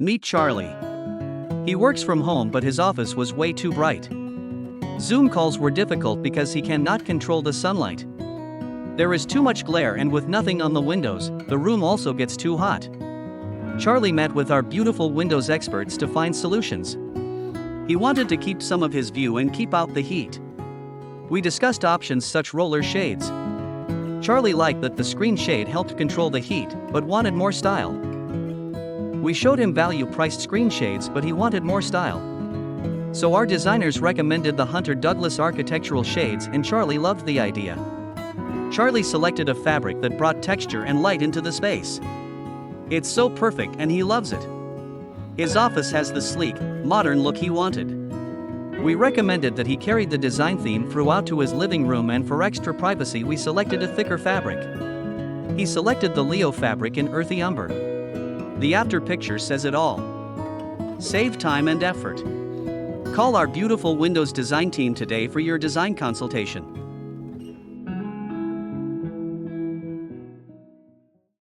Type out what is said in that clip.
Meet Charlie. He works from home, but his office was way too bright. Zoom calls were difficult because he cannot control the sunlight. There is too much glare, and with nothing on the windows, the room also gets too hot. Charlie met with our beautiful Windows experts to find solutions. He wanted to keep some of his view and keep out the heat. We discussed options such roller shades. Charlie liked that the screen shade helped control the heat, but wanted more style. We showed him value-priced screen shades, but he wanted more style. So our designers recommended the Hunter Douglas architectural shades, and Charlie loved the idea. Charlie selected a fabric that brought texture and light into the space. It's so perfect and he loves it. His office has the sleek, modern look he wanted. We recommended that he carried the design theme throughout to his living room, and for extra privacy we selected a thicker fabric. He selected the Leo fabric in earthy umber. The after picture says it all. Save time and effort. Call our beautiful Windows design team today for your design consultation.